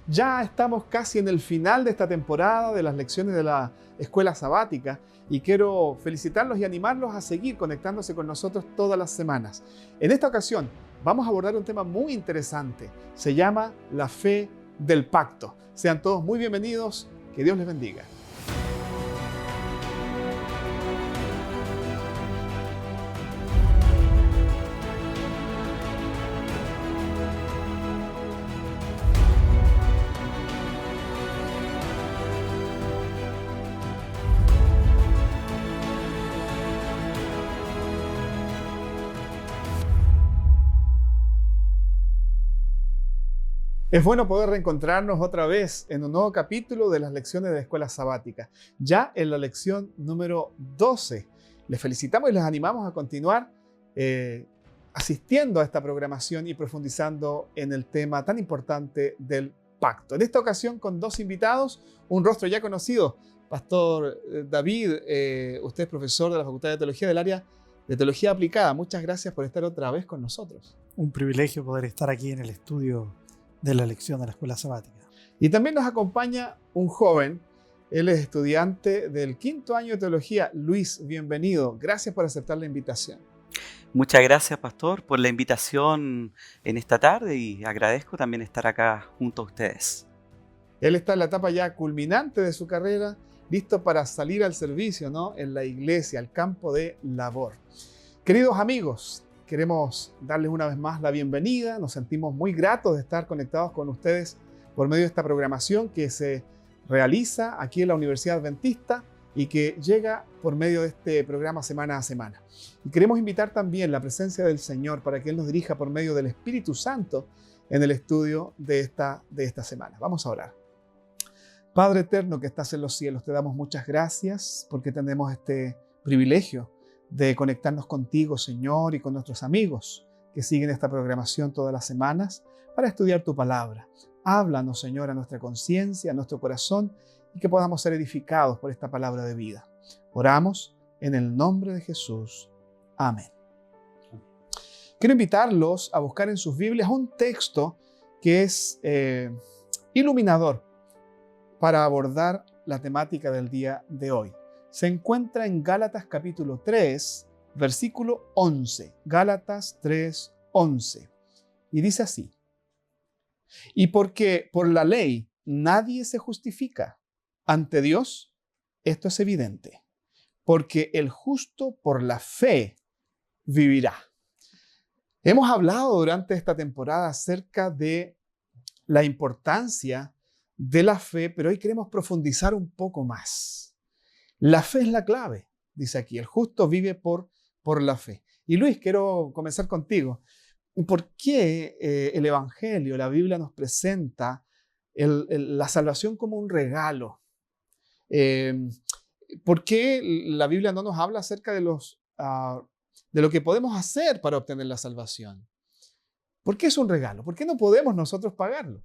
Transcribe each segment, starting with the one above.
Ya estamos casi en el final de esta temporada de las lecciones de la escuela sabática y quiero felicitarlos y animarlos a seguir conectándose con nosotros todas las semanas. En esta ocasión vamos a abordar un tema muy interesante. Se llama la fe del pacto. Sean todos muy bienvenidos. Que Dios les bendiga. Es bueno poder reencontrarnos otra vez en un nuevo capítulo de las lecciones de la escuela sabática, ya en la lección número 12. Les felicitamos y les animamos a continuar asistiendo a esta programación y profundizando en el tema tan importante del pacto. En esta ocasión con dos invitados, un rostro ya conocido, Pastor David, usted es profesor de la Facultad de Teología del área de Teología Aplicada. Muchas gracias por estar otra vez con nosotros. Un privilegio poder estar aquí en el estudio de la lección de la escuela sabática. Y también nos acompaña un joven, él es estudiante del 5º año de teología. Luis, bienvenido. Gracias por aceptar la invitación. Muchas gracias, Pastor, por la invitación en esta tarde y agradezco también estar acá junto a ustedes. Él está en la etapa ya culminante de su carrera, listo para salir al servicio, ¿no? En la iglesia, al campo de labor. Queridos amigos, queremos darles una vez más la bienvenida. Nos sentimos muy gratos de estar conectados con ustedes por medio de esta programación que se realiza aquí en la Universidad Adventista y que llega por medio de este programa semana a semana. Y queremos invitar también la presencia del Señor para que Él nos dirija por medio del Espíritu Santo en el estudio de esta semana. Vamos a orar. Padre eterno que estás en los cielos, te damos muchas gracias porque tenemos este privilegio de conectarnos contigo, Señor, y con nuestros amigos que siguen esta programación todas las semanas para estudiar tu palabra. Háblanos, Señor, a nuestra conciencia, a nuestro corazón, y que podamos ser edificados por esta palabra de vida. Oramos en el nombre de Jesús. Amén. Quiero invitarlos a buscar en sus Biblias un texto que es iluminador para abordar la temática del día de hoy. Se encuentra en Gálatas capítulo 3, versículo 11. Gálatas 3, 11. Y dice así: y porque por la ley nadie se justifica ante Dios, esto es evidente, porque el justo por la fe vivirá. Hemos hablado durante esta temporada acerca de la importancia de la fe, pero hoy queremos profundizar un poco más. La fe es la clave, dice aquí. El justo vive por la fe. Y Luis, quiero comenzar contigo. ¿Por qué el Evangelio, la Biblia nos presenta la salvación como un regalo? ¿Por qué la Biblia no nos habla acerca de lo que podemos hacer para obtener la salvación? ¿Por qué es un regalo? ¿Por qué no podemos nosotros pagarlo?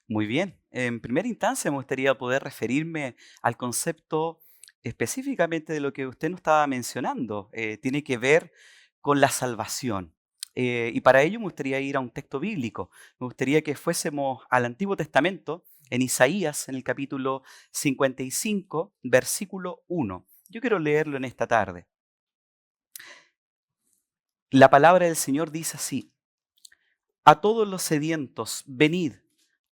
Muy bien. En primera instancia me gustaría poder referirme al concepto específicamente de lo que usted nos estaba mencionando. Tiene que ver con la salvación. Y para ello me gustaría ir a un texto bíblico. Me gustaría que fuésemos al Antiguo Testamento, en Isaías, en el capítulo 55, versículo 1. Yo quiero leerlo en esta tarde. La palabra del Señor dice así: a todos los sedientos, venid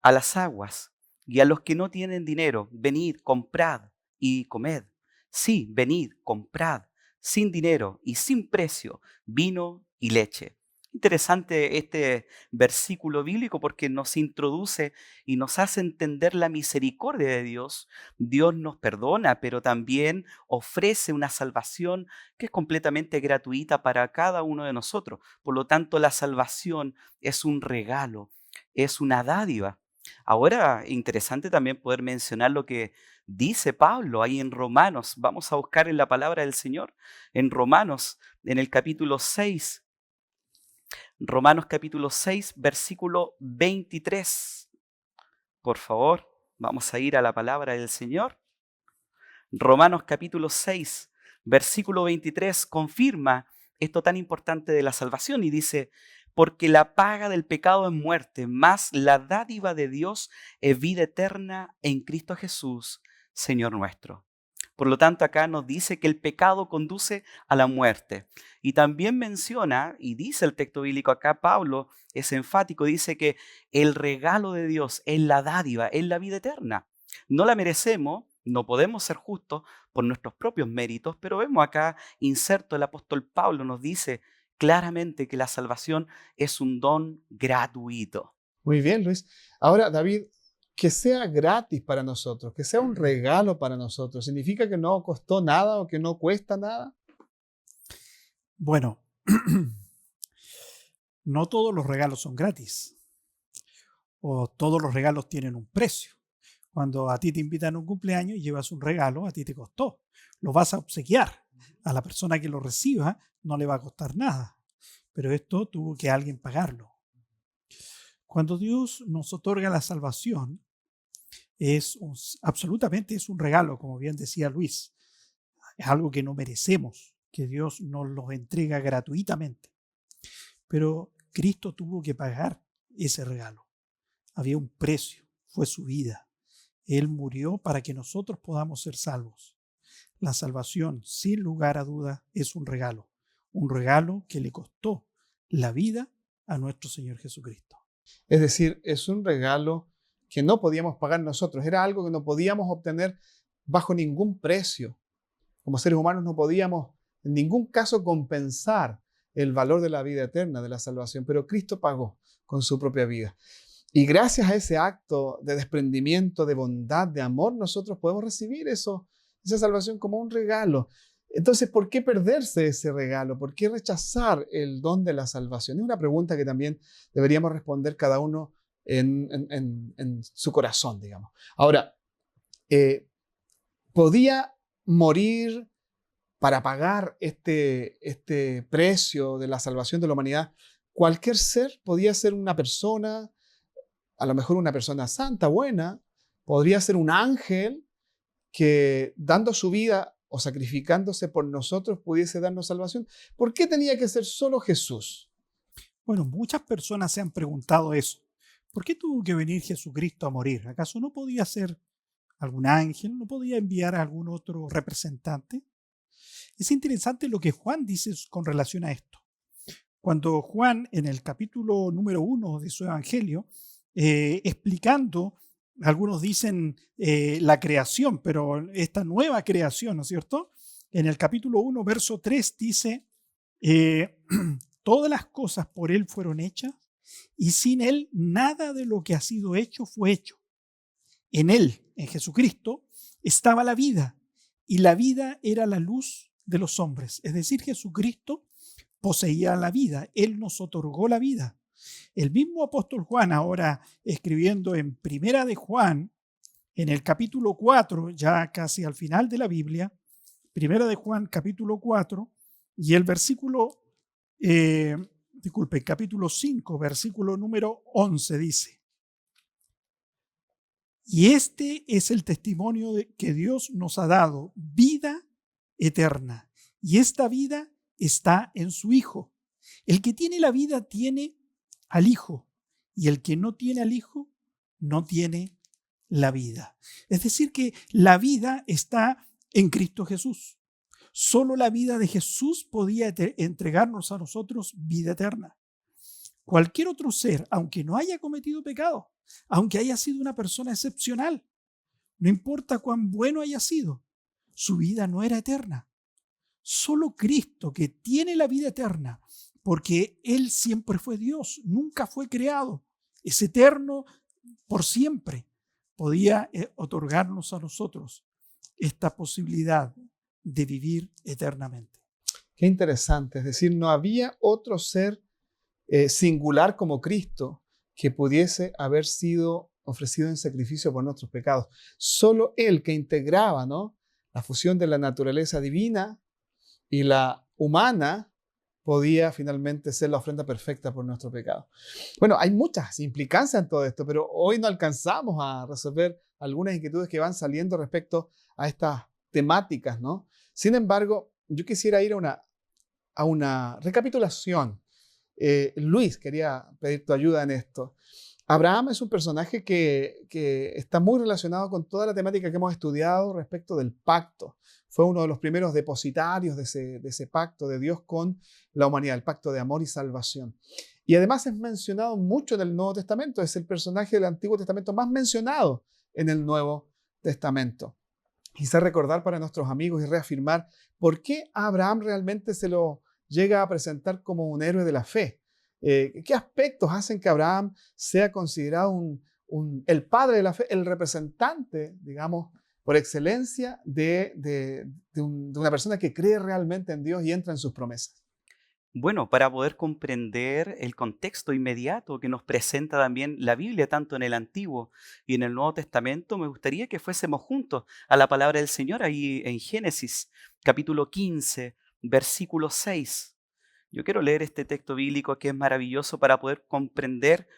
a las aguas, y a los que no tienen dinero, venid, comprad y comed. Sí, venid, comprad, sin dinero y sin precio, vino y leche. Interesante este versículo bíblico porque nos introduce y nos hace entender la misericordia de Dios. Dios nos perdona, pero también ofrece una salvación que es completamente gratuita para cada uno de nosotros. Por lo tanto, la salvación es un regalo, es una dádiva. Ahora, interesante también poder mencionar lo que dice Pablo ahí en Romanos. Vamos a buscar en la palabra del Señor, en Romanos, en el capítulo 6. Romanos capítulo 6, versículo 23. Por favor, vamos a ir a la palabra del Señor. Romanos capítulo 6, versículo 23 confirma esto tan importante de la salvación y dice: porque la paga del pecado es muerte, mas la dádiva de Dios es vida eterna en Cristo Jesús, Señor nuestro. Por lo tanto, acá nos dice que el pecado conduce a la muerte. Y también menciona, y dice el texto bíblico acá, Pablo es enfático, dice que el regalo de Dios es la dádiva, es la vida eterna. No la merecemos, no podemos ser justos por nuestros propios méritos, pero vemos acá inserto el apóstol Pablo nos dice claramente que la salvación es un don gratuito. Muy bien, Luis. Ahora, David, que sea gratis para nosotros, que sea un regalo para nosotros, ¿significa que no costó nada o que no cuesta nada? Bueno, no todos los regalos son gratis o todos los regalos tienen un precio. Cuando a ti te invitan a un cumpleaños y llevas un regalo, a ti te costó. Lo vas a obsequiar. A la persona que lo reciba no le va a costar nada. Pero esto tuvo que alguien pagarlo. Cuando Dios nos otorga la salvación, absolutamente es un regalo, como bien decía Luis. Es algo que no merecemos, que Dios nos lo entrega gratuitamente. Pero Cristo tuvo que pagar ese regalo. Había un precio, fue su vida. Él murió para que nosotros podamos ser salvos. La salvación, sin lugar a duda, es un regalo que le costó la vida a nuestro Señor Jesucristo. Es decir, es un regalo que no podíamos pagar nosotros, era algo que no podíamos obtener bajo ningún precio. Como seres humanos no podíamos en ningún caso compensar el valor de la vida eterna, de la salvación, pero Cristo pagó con su propia vida. Y gracias a ese acto de desprendimiento, de bondad, de amor, nosotros podemos recibir esa salvación como un regalo. Entonces, ¿por qué perderse ese regalo? ¿Por qué rechazar el don de la salvación? Es una pregunta que también deberíamos responder cada uno en su corazón, digamos. Ahora, ¿podía morir para pagar este precio de la salvación de la humanidad cualquier ser? ¿Podía ser una persona, a lo mejor una persona santa, buena? ¿Podría ser un ángel que dando su vida o sacrificándose por nosotros pudiese darnos salvación? ¿Por qué tenía que ser solo Jesús? Bueno, muchas personas se han preguntado eso. ¿Por qué tuvo que venir Jesucristo a morir? ¿Acaso no podía ser algún ángel? ¿No podía enviar a algún otro representante? Es interesante lo que Juan dice con relación a esto. Cuando Juan, en el capítulo número 1 de su evangelio, explicando, algunos dicen la creación, pero esta nueva creación, ¿no es cierto? En el capítulo 1, verso 3 dice, todas las cosas por Él fueron hechas y sin Él nada de lo que ha sido hecho fue hecho. En Él, en Jesucristo, estaba la vida y la vida era la luz de los hombres. Es decir, Jesucristo poseía la vida, Él nos otorgó la vida. El mismo apóstol Juan, ahora escribiendo en Primera de Juan, en el capítulo 4, ya casi al final de la Biblia, Primera de Juan, capítulo 4, y el versículo, capítulo 5, versículo número 11 dice, y este es el testimonio que Dios nos ha dado, vida eterna, y esta vida está en su Hijo. El que tiene la vida tiene al Hijo, y el que no tiene al Hijo no tiene la vida. Es decir, que la vida está en Cristo Jesús. Solo la vida de Jesús podía entregarnos a nosotros vida eterna. Cualquier otro ser, aunque no haya cometido pecado, aunque haya sido una persona excepcional, no importa cuán bueno haya sido, su vida no era eterna. Solo Cristo, que tiene la vida eterna, porque Él siempre fue Dios, nunca fue creado, es eterno por siempre, podía otorgarnos a nosotros esta posibilidad de vivir eternamente. Qué interesante, es decir, no había otro ser singular como Cristo que pudiese haber sido ofrecido en sacrificio por nuestros pecados. Solo Él, que integraba, ¿no?, la fusión de la naturaleza divina y la humana, podía finalmente ser la ofrenda perfecta por nuestro pecado. Bueno, hay muchas implicancias en todo esto, pero hoy no alcanzamos a resolver algunas inquietudes que van saliendo respecto a estas temáticas, ¿no? Sin embargo, yo quisiera ir a una recapitulación Luis, quería pedir tu ayuda en esto. Abraham es un personaje que está muy relacionado con toda la temática que hemos estudiado respecto del pacto. Fue uno de los primeros depositarios de ese pacto de Dios con la humanidad, el pacto de amor y salvación. Y además es mencionado mucho en el Nuevo Testamento, es el personaje del Antiguo Testamento más mencionado en el Nuevo Testamento. Quizá recordar para nuestros amigos y reafirmar por qué a Abraham realmente se lo llega a presentar como un héroe de la fe. ¿Qué aspectos hacen que Abraham sea considerado el padre de la fe, el representante, digamos, por excelencia de una persona que cree realmente en Dios y entra en sus promesas? Bueno, para poder comprender el contexto inmediato que nos presenta también la Biblia, tanto en el Antiguo y en el Nuevo Testamento, me gustaría que fuésemos juntos a la palabra del Señor ahí en Génesis, capítulo 15, versículo 6. Yo quiero leer este texto bíblico que es maravilloso para poder comprender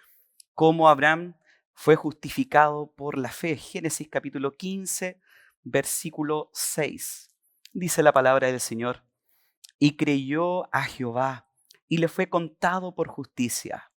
cómo Abraham fue justificado por la fe. Génesis capítulo 15, versículo 6. Dice la palabra del Señor: y creyó a Jehová, y le fue contado por justicia.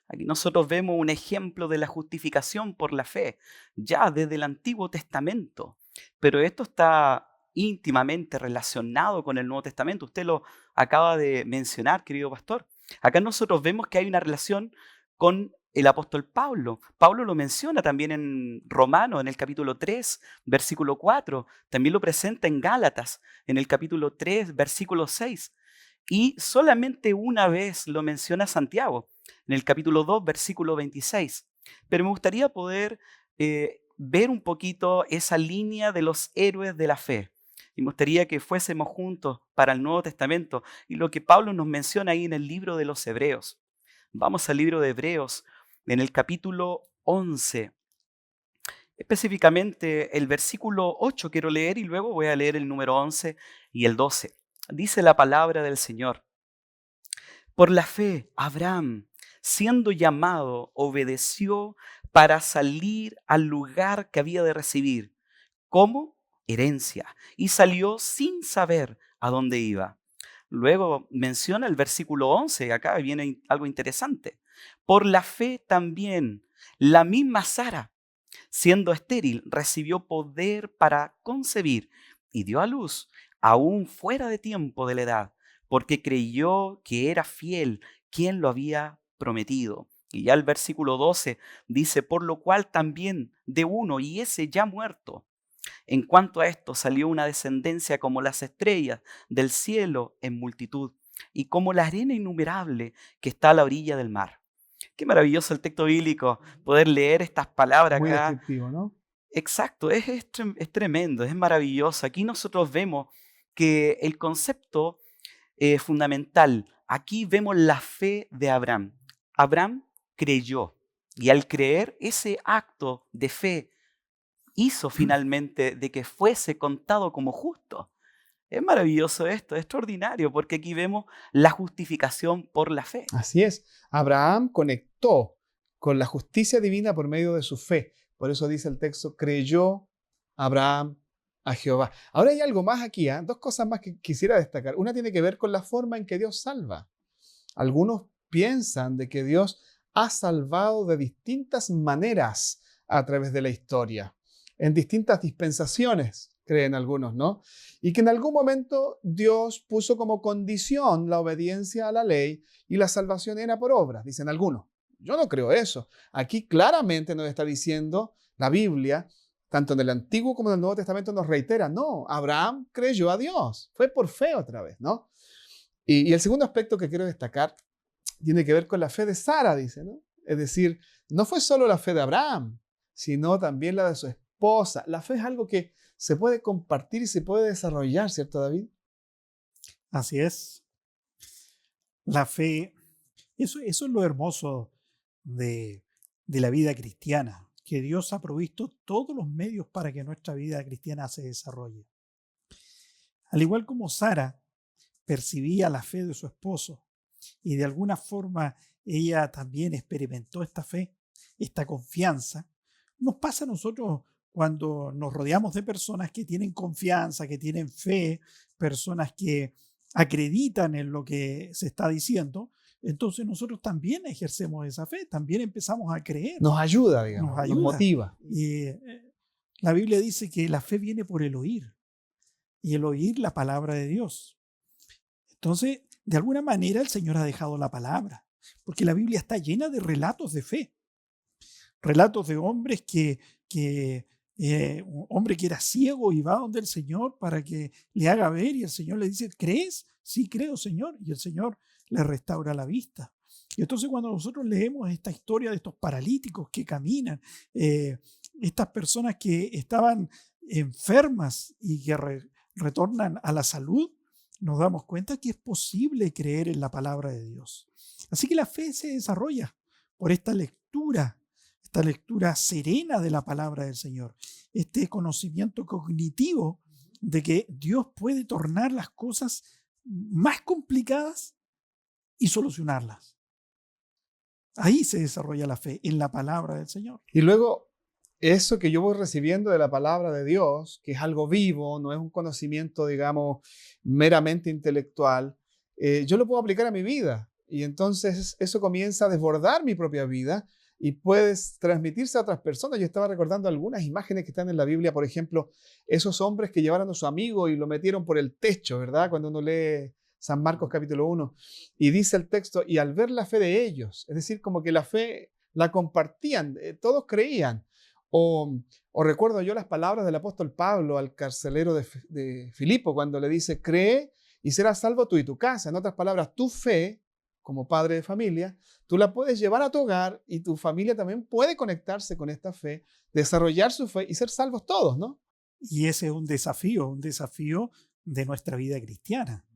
Aquí nosotros vemos un ejemplo de la justificación por la fe, ya desde el Antiguo Testamento. Pero esto está íntimamente relacionado con el Nuevo Testamento. Usted lo acaba de mencionar, querido pastor. Acá nosotros vemos que hay una relación con el apóstol Pablo. Pablo lo menciona también en Romanos, en el capítulo 3, versículo 4. También lo presenta en Gálatas, en el capítulo 3, versículo 6. Y solamente una vez lo menciona Santiago, en el capítulo 2, versículo 26. Pero me gustaría poder ver un poquito esa línea de los héroes de la fe. Y me gustaría que fuésemos juntos para el Nuevo Testamento y lo que Pablo nos menciona ahí en el libro de los Hebreos. Vamos al libro de Hebreos, en el capítulo 11. Específicamente el versículo 8 quiero leer y luego voy a leer el número 11 y el 12. Dice la palabra del Señor: por la fe, Abraham, siendo llamado, obedeció para salir al lugar que había de recibir, como herencia, y salió sin saber a dónde iba. Luego menciona el versículo 11, acá viene algo interesante. Por la fe también, la misma Sara, siendo estéril, recibió poder para concebir y dio a luz, aún fuera de tiempo de la edad, porque creyó que era fiel quien lo había prometido. Y ya el versículo 12 dice: por lo cual también de uno, y ese ya muerto, en cuanto a esto salió una descendencia como las estrellas del cielo en multitud, y como la arena innumerable que está a la orilla del mar. Qué maravilloso el texto bíblico, poder leer estas palabras Muy acá. descriptivo, ¿no? Exacto, es tremendo, es maravilloso. Aquí nosotros vemos que el concepto fundamental, aquí vemos la fe de Abraham. Abraham creyó, y al creer, ese acto de fe hizo finalmente de que fuese contado como justo. Es maravilloso esto, es extraordinario, porque aquí vemos la justificación por la fe. Así es. Abraham conectó con la justicia divina por medio de su fe. Por eso dice el texto: creyó Abraham a Jehová. Ahora hay algo más aquí, ¿ah? Dos cosas más que quisiera destacar. Una tiene que ver con la forma en que Dios salva. Algunos piensan de que Dios ha salvado de distintas maneras a través de la historia, en distintas dispensaciones, creen algunos, ¿no? Y que en algún momento Dios puso como condición la obediencia a la ley y la salvación era por obras, dicen algunos. Yo no creo eso. Aquí claramente nos está diciendo la Biblia, tanto en el Antiguo como en el Nuevo Testamento, nos reitera: no, Abraham creyó a Dios, fue por fe otra vez, ¿no? Y el segundo aspecto que quiero destacar tiene que ver con la fe de Sara, dice, ¿no? Es decir, no fue solo la fe de Abraham, sino también la de su esposa. La fe es algo que se puede compartir y se puede desarrollar, ¿cierto, David? Así es. La fe, eso es lo hermoso de la vida cristiana, que Dios ha provisto todos los medios para que nuestra vida cristiana se desarrolle. Al igual como Sara percibía la fe de su esposo y de alguna forma ella también experimentó esta fe, esta confianza, nos pasa a nosotros cuando nos rodeamos de personas que tienen confianza, que tienen fe, personas que acreditan en lo que se está diciendo. entonces nosotros también ejercemos esa fe, también empezamos a creer. Nos ayuda, digamos, Nos nos ayuda. motiva. Y la Biblia dice que la fe viene por el oír, y el oír la palabra de Dios. Entonces, de alguna manera el Señor ha dejado la palabra, porque la Biblia está llena de relatos de fe, relatos de hombres un hombre que era ciego y va donde el Señor para que le haga ver, y el Señor le dice, ¿crees? Sí, creo, Señor. Y el Señor le restaura la vista. Y entonces cuando nosotros leemos esta historia de estos paralíticos que caminan, estas personas que estaban enfermas y que retornan a la salud, nos damos cuenta que es posible creer en la palabra de Dios. Así que la fe se desarrolla por esta lectura serena de la palabra del Señor, este conocimiento cognitivo de que Dios puede tornar las cosas más complicadas y solucionarlas. Ahí se desarrolla la fe, en la palabra del Señor. Y luego, eso que yo voy recibiendo de la palabra de Dios, que es algo vivo, no es un conocimiento, digamos, meramente intelectual, yo lo puedo aplicar a mi vida. Y entonces eso comienza a desbordar mi propia vida y puedes transmitirse a otras personas. Yo estaba recordando algunas imágenes que están en la Biblia, por ejemplo, esos hombres que llevaron a su amigo y lo metieron por el techo, ¿verdad? Cuando uno lee San Marcos capítulo 1, y dice el texto, y al ver la fe de ellos, es decir, como que la fe la compartían, todos creían. O recuerdo yo las palabras del apóstol Pablo al carcelero de Filipo, cuando le dice, cree y serás salvo tú y tu casa. En otras palabras, tu fe, como padre de familia, tú la puedes llevar a tu hogar y tu familia también puede conectarse con esta fe, desarrollar su fe y ser salvos todos, ¿no? Y ese es un desafío de nuestra vida cristiana.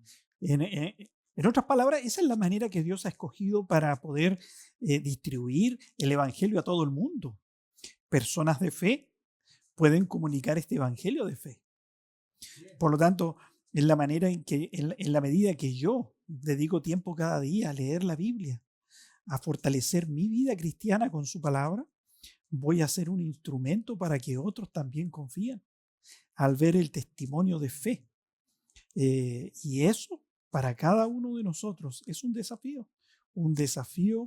En otras palabras, esa es la manera que Dios ha escogido para poder distribuir el evangelio a todo el mundo. Personas de fe pueden comunicar este evangelio de fe. Por lo tanto, en la medida que yo dedico tiempo cada día a leer la Biblia, a fortalecer mi vida cristiana con su palabra, voy a ser un instrumento para que otros también confíen al ver el testimonio de fe. Y eso, para cada uno de nosotros, es un desafío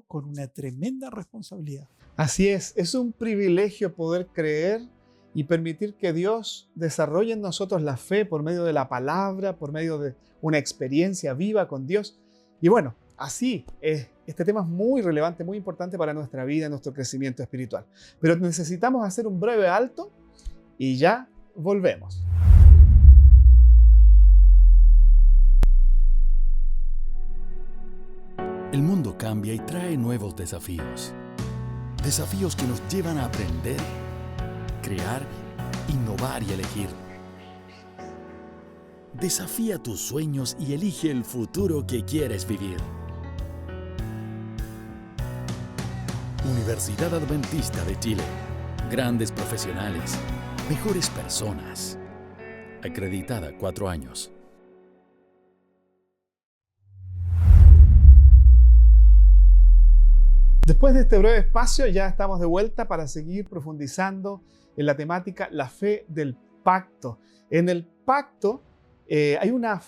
con una tremenda responsabilidad. Así es un privilegio poder creer y permitir que Dios desarrolle en nosotros la fe por medio de la palabra, por medio de una experiencia viva con Dios. Y bueno, así es. Este tema es muy relevante, muy importante para nuestra vida, nuestro crecimiento espiritual. Pero necesitamos hacer un breve alto y ya volvemos. El mundo cambia y trae nuevos desafíos. Desafíos que nos llevan a aprender, crear, innovar y elegir. Desafía tus sueños y elige el futuro que quieres vivir. Universidad Adventista de Chile. Grandes profesionales, mejores personas. Acreditada 4 años. Después de este breve espacio ya estamos de vuelta para seguir profundizando en la temática la fe del pacto. En el pacto hay una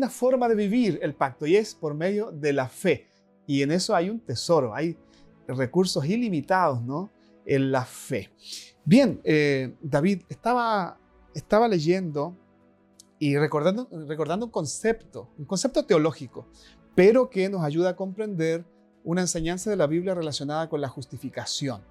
forma de vivir el pacto y es por medio de la fe. Y en eso hay un tesoro, hay recursos ilimitados, ¿no? En la fe. Bien, David, estaba leyendo y recordando un concepto teológico, pero que nos ayuda a comprender una enseñanza de la Biblia relacionada con la justificación.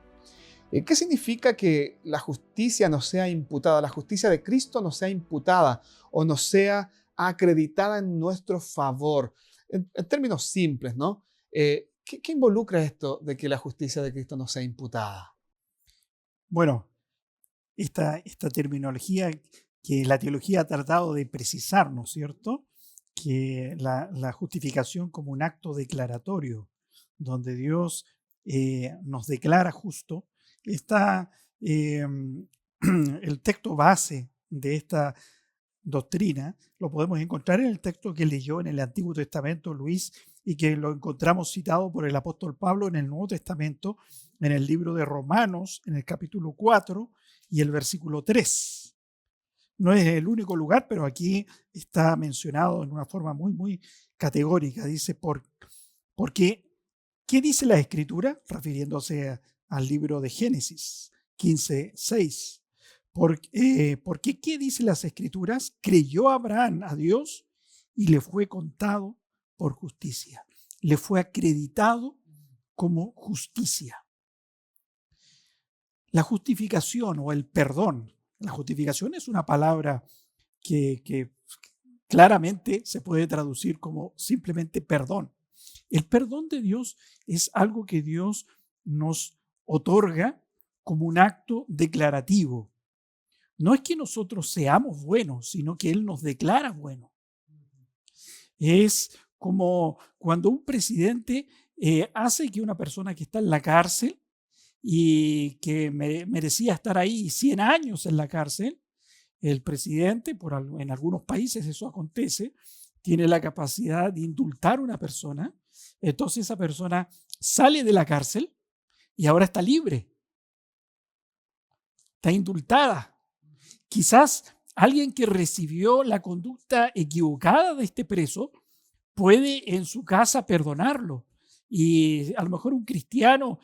¿Qué significa que la justicia nos sea imputada, la justicia de Cristo nos sea imputada o nos sea acreditada en nuestro favor? En términos simples, ¿no? ¿Qué involucra esto de que la justicia de Cristo nos sea imputada? Bueno, esta terminología que la teología ha tratado de precisar, ¿no es cierto? Que la justificación como un acto declaratorio, donde Dios nos declara justo, está el texto base de esta doctrina, lo podemos encontrar en el texto que leyó en el Antiguo Testamento Luis y que lo encontramos citado por el apóstol Pablo en el Nuevo Testamento, en el libro de Romanos, en el capítulo 4 y el versículo 3. No es el único lugar, pero aquí está mencionado en una forma muy, muy categórica. Dice, porque ¿Qué dice la Escritura? Refiriéndose al libro de Génesis 15:6. Porque ¿qué dice las Escrituras? Creyó Abraham a Dios y le fue contado por justicia. Le fue acreditado como justicia. La justificación o el perdón. La justificación es una palabra que claramente se puede traducir como simplemente perdón. El perdón de Dios es algo que Dios nos otorga como un acto declarativo. No es que nosotros seamos buenos, sino que Él nos declara buenos. Es como cuando un presidente hace que una persona que está en la cárcel y que merecía estar ahí 100 años en la cárcel, el presidente, en algunos países eso acontece, tiene la capacidad de indultar a una persona. Entonces esa persona sale de la cárcel y ahora está libre, está indultada. Quizás alguien que recibió la conducta equivocada de este preso puede en su casa perdonarlo. Y a lo mejor un cristiano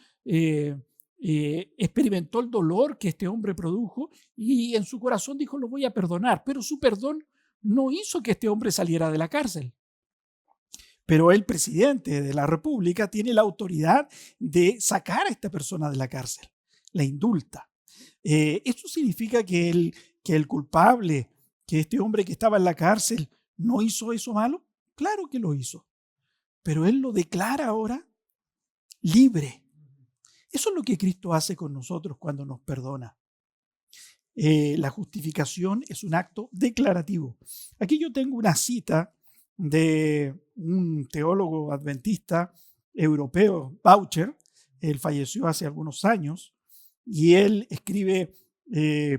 experimentó el dolor que este hombre produjo y en su corazón dijo, lo voy a perdonar. Pero su perdón no hizo que este hombre saliera de la cárcel. Pero el presidente de la República tiene la autoridad de sacar a esta persona de la cárcel, la indulta. ¿Esto significa que el culpable, que este hombre que estaba en la cárcel, no hizo eso malo? Claro que lo hizo, pero él lo declara ahora libre. Eso es lo que Cristo hace con nosotros cuando nos perdona. La justificación es un acto declarativo. Aquí yo tengo una cita de un teólogo adventista europeo, Boucher. Él falleció hace algunos años y él escribe,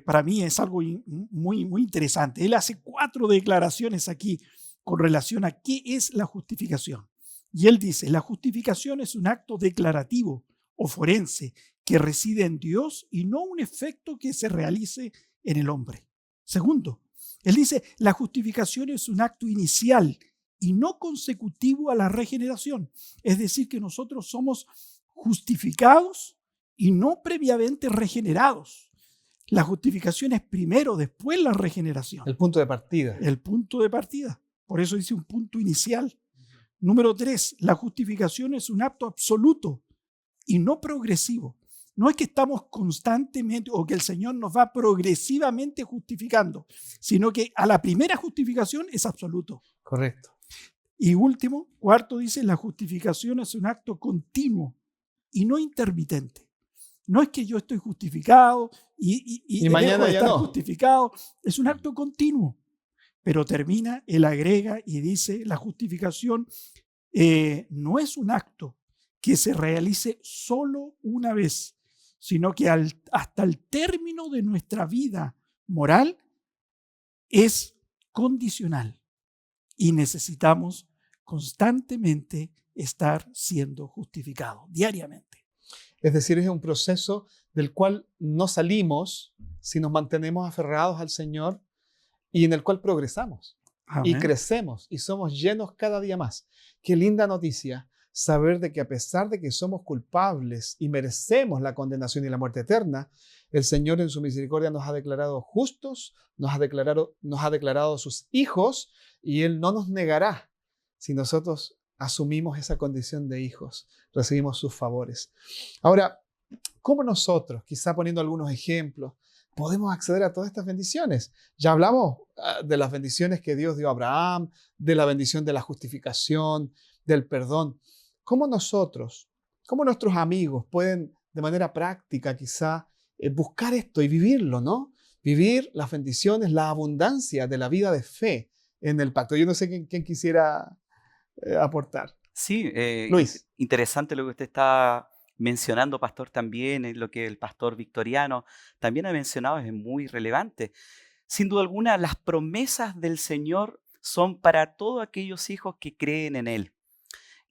para mí es algo muy, muy interesante. Él hace 4 declaraciones aquí con relación a qué es la justificación. Y él dice, la justificación es un acto declarativo o forense que reside en Dios y no un efecto que se realice en el hombre. Segundo, él dice, la justificación es un acto inicial y no consecutivo a la regeneración. Es decir, que nosotros somos justificados y no previamente regenerados. La justificación es primero, después la regeneración. El punto de partida. El punto de partida. Por eso dice un punto inicial. Número 3, la justificación es un acto absoluto y no progresivo. No es que estamos constantemente o que el Señor nos va progresivamente justificando, sino que a la primera justificación es absoluto. Correcto. Y último, cuarto, dice, la justificación es un acto continuo y no intermitente. No es que yo estoy justificado y mañana dejo de ya estar no. justificado. Es un acto continuo. Pero termina, él agrega y dice, la justificación no es un acto que se realice solo una vez, sino que hasta el término de nuestra vida moral es condicional y necesitamos constantemente estar siendo justificados diariamente. Es decir, es un proceso del cual no salimos si nos mantenemos aferrados al Señor y en el cual progresamos. Amén. Y crecemos y somos llenos cada día más. Qué linda noticia saber de que a pesar de que somos culpables y merecemos la condenación y la muerte eterna, el Señor en su misericordia nos ha declarado justos, nos ha declarado sus hijos y Él no nos negará si nosotros asumimos esa condición de hijos, recibimos sus favores. Ahora, ¿cómo nosotros, quizá poniendo algunos ejemplos, podemos acceder a todas estas bendiciones? Ya hablamos de las bendiciones que Dios dio a Abraham, de la bendición de la justificación, del perdón. ¿Cómo nosotros, cómo nuestros amigos pueden de manera práctica quizá buscar esto y vivirlo, ¿no? Vivir las bendiciones, la abundancia de la vida de fe en el pacto. Yo no sé quién quisiera aportar. Sí, Luis. interesante lo que usted está mencionando, pastor, también, lo que el pastor Victoriano también ha mencionado es muy relevante. Sin duda alguna, las promesas del Señor son para todos aquellos hijos que creen en Él.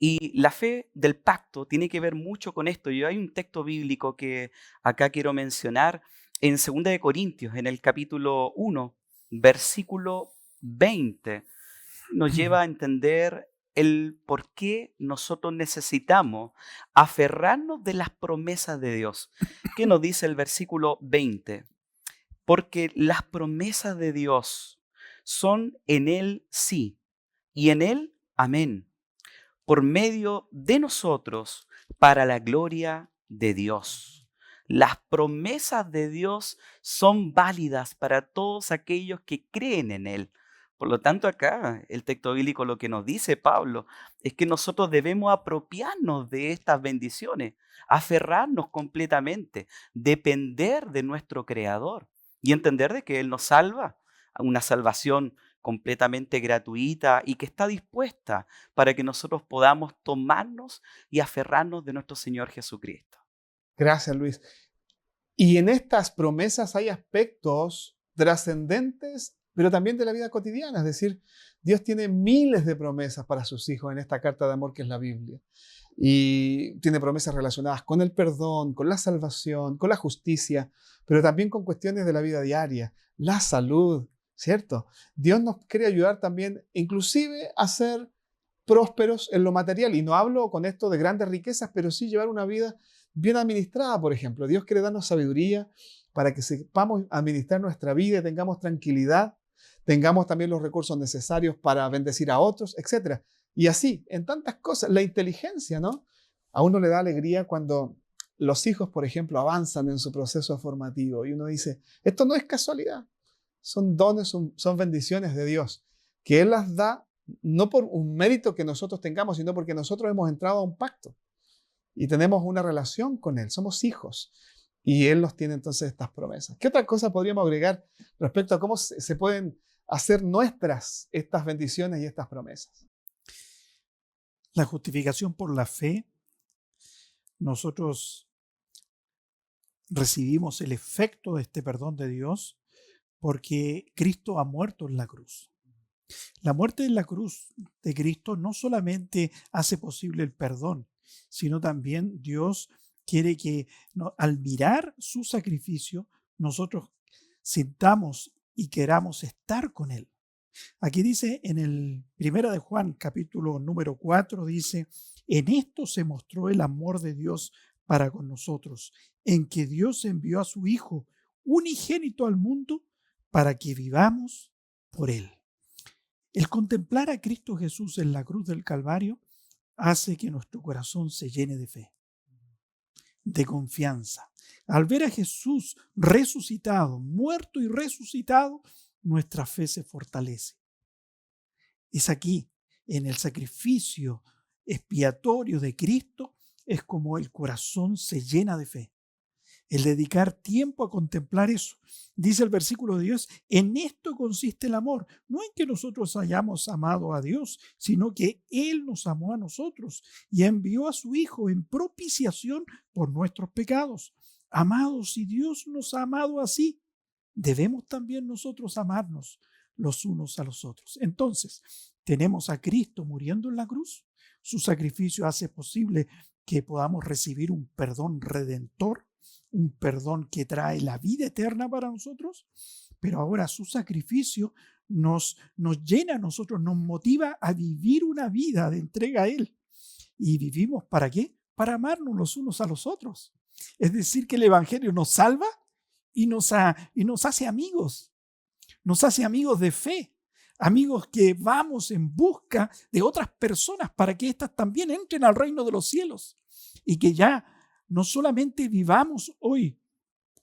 Y la fe del pacto tiene que ver mucho con esto. Hay un texto bíblico que acá quiero mencionar en 2 de Corintios, en el capítulo 1, versículo 20. Nos lleva a entender el por qué nosotros necesitamos aferrarnos de las promesas de Dios. ¿Qué nos dice el versículo 20? Porque las promesas de Dios son en Él sí y en Él amén, por medio de nosotros para la gloria de Dios. Las promesas de Dios son válidas para todos aquellos que creen en Él. Por lo tanto, acá el texto bíblico lo que nos dice Pablo es que nosotros debemos apropiarnos de estas bendiciones, aferrarnos completamente, depender de nuestro Creador y entender de que Él nos salva, una salvación completamente gratuita y que está dispuesta para que nosotros podamos tomarnos y aferrarnos de nuestro Señor Jesucristo. Gracias, Luis. Y en estas promesas hay aspectos trascendentes, pero también de la vida cotidiana. Es decir, Dios tiene miles de promesas para sus hijos en esta carta de amor que es la Biblia. Y tiene promesas relacionadas con el perdón, con la salvación, con la justicia, pero también con cuestiones de la vida diaria, la salud, ¿cierto? Dios nos quiere ayudar también, inclusive, a ser prósperos en lo material. Y no hablo con esto de grandes riquezas, pero sí llevar una vida bien administrada, por ejemplo. Dios quiere darnos sabiduría para que sepamos administrar nuestra vida y tengamos tranquilidad, tengamos también los recursos necesarios para bendecir a otros, etc. Y así, en tantas cosas, la inteligencia, ¿no? A uno le da alegría cuando los hijos, por ejemplo, avanzan en su proceso formativo y uno dice, esto no es casualidad, son dones, son bendiciones de Dios, que Él las da no por un mérito que nosotros tengamos, sino porque nosotros hemos entrado a un pacto y tenemos una relación con Él, somos hijos. Y Él nos tiene entonces estas promesas. ¿Qué otra cosa podríamos agregar respecto a cómo se pueden hacer nuestras estas bendiciones y estas promesas? La justificación por la fe, nosotros recibimos el efecto de este perdón de Dios porque Cristo ha muerto en la cruz. La muerte en la cruz de Cristo no solamente hace posible el perdón, sino también Dios quiere que al mirar su sacrificio, nosotros sintamos y queramos estar con Él. Aquí dice en el 1 de Juan, capítulo número 4, dice, en esto se mostró el amor de Dios para con nosotros, en que Dios envió a su Hijo unigénito al mundo para que vivamos por Él. El contemplar a Cristo Jesús en la cruz del Calvario hace que nuestro corazón se llene de fe, de confianza. Al ver a Jesús resucitado, muerto y resucitado, nuestra fe se fortalece. Es aquí, en el sacrificio expiatorio de Cristo, es como el corazón se llena de fe. El dedicar tiempo a contemplar eso. Dice el versículo de Dios, en esto consiste el amor. No en que nosotros hayamos amado a Dios, sino que Él nos amó a nosotros y envió a su Hijo en propiciación por nuestros pecados. Amados, si Dios nos ha amado así, debemos también nosotros amarnos los unos a los otros. Entonces, tenemos a Cristo muriendo en la cruz. Su sacrificio hace posible que podamos recibir un perdón redentor, un perdón que trae la vida eterna para nosotros, pero ahora su sacrificio nos llena a nosotros, nos motiva a vivir una vida de entrega a Él. ¿Y vivimos para qué? Para amarnos los unos a los otros. Es decir, que el Evangelio nos salva y nos hace amigos. Nos hace amigos de fe, amigos que vamos en busca de otras personas para que éstas también entren al reino de los cielos y que ya no solamente vivamos hoy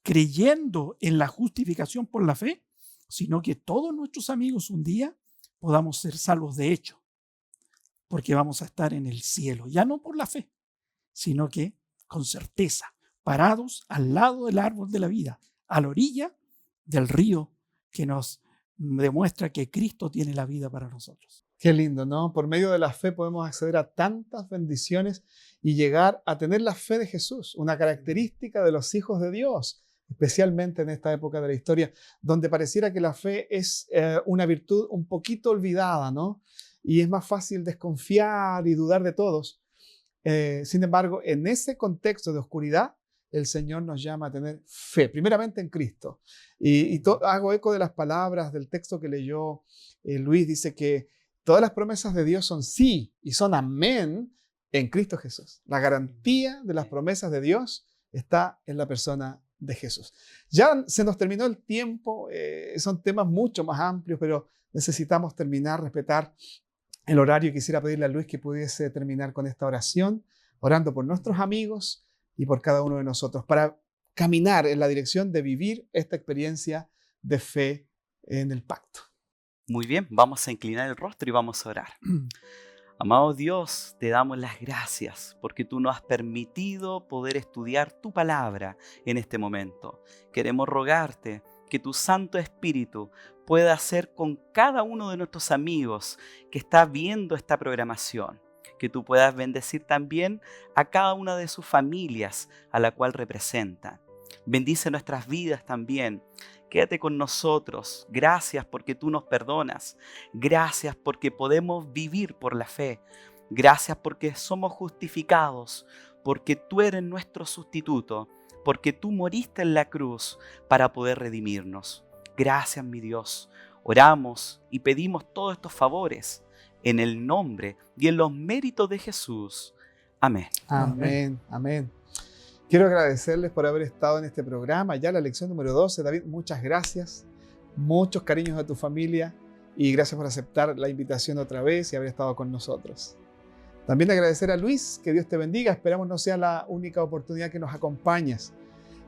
creyendo en la justificación por la fe, sino que todos nuestros amigos un día podamos ser salvos de hecho, porque vamos a estar en el cielo, ya no por la fe, sino que con certeza, parados al lado del árbol de la vida, a la orilla del río que nos demuestra que Cristo tiene la vida para nosotros. Qué lindo, ¿no? Por medio de la fe podemos acceder a tantas bendiciones y llegar a tener la fe de Jesús, una característica de los hijos de Dios, especialmente en esta época de la historia, donde pareciera que la fe es una virtud un poquito olvidada, ¿no? Y es más fácil desconfiar y dudar de todos. Sin embargo, en ese contexto de oscuridad, el Señor nos llama a tener fe, primeramente en Cristo. Y hago eco de las palabras del texto que leyó Luis, dice que todas las promesas de Dios son sí y son amén en Cristo Jesús. La garantía de las promesas de Dios está en la persona de Jesús. Ya se nos terminó el tiempo, son temas mucho más amplios, pero necesitamos terminar, respetar el horario. Quisiera pedirle a Luis que pudiese terminar con esta oración, orando por nuestros amigos y por cada uno de nosotros, para caminar en la dirección de vivir esta experiencia de fe en el pacto. Muy bien, vamos a inclinar el rostro y vamos a orar. Amado Dios, te damos las gracias porque tú nos has permitido poder estudiar tu palabra en este momento. Queremos rogarte que tu Santo Espíritu pueda hacer con cada uno de nuestros amigos que está viendo esta programación, que tú puedas bendecir también a cada una de sus familias a la cual representan. Bendice nuestras vidas también. Quédate con nosotros. Gracias porque tú nos perdonas. Gracias porque podemos vivir por la fe. Gracias porque somos justificados, porque tú eres nuestro sustituto, porque tú moriste en la cruz para poder redimirnos. Gracias, mi Dios. Oramos y pedimos todos estos favores en el nombre y en los méritos de Jesús. Amén. Amén, amén. Quiero agradecerles por haber estado en este programa, ya la lección número 12. David, muchas gracias, muchos cariños a tu familia y gracias por aceptar la invitación otra vez y haber estado con nosotros. También agradecer a Luis, que Dios te bendiga, esperamos no sea la única oportunidad que nos acompañes.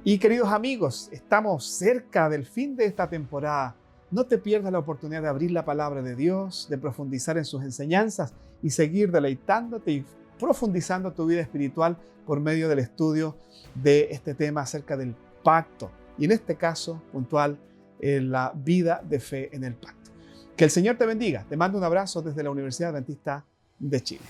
Y queridos amigos, estamos cerca del fin de esta temporada. No te pierdas la oportunidad de abrir la palabra de Dios, de profundizar en sus enseñanzas y seguir deleitándote y profundizando tu vida espiritual por medio del estudio de este tema acerca del pacto. Y en este caso puntual, la vida de fe en el pacto. Que el Señor te bendiga. Te mando un abrazo desde la Universidad Adventista de Chile.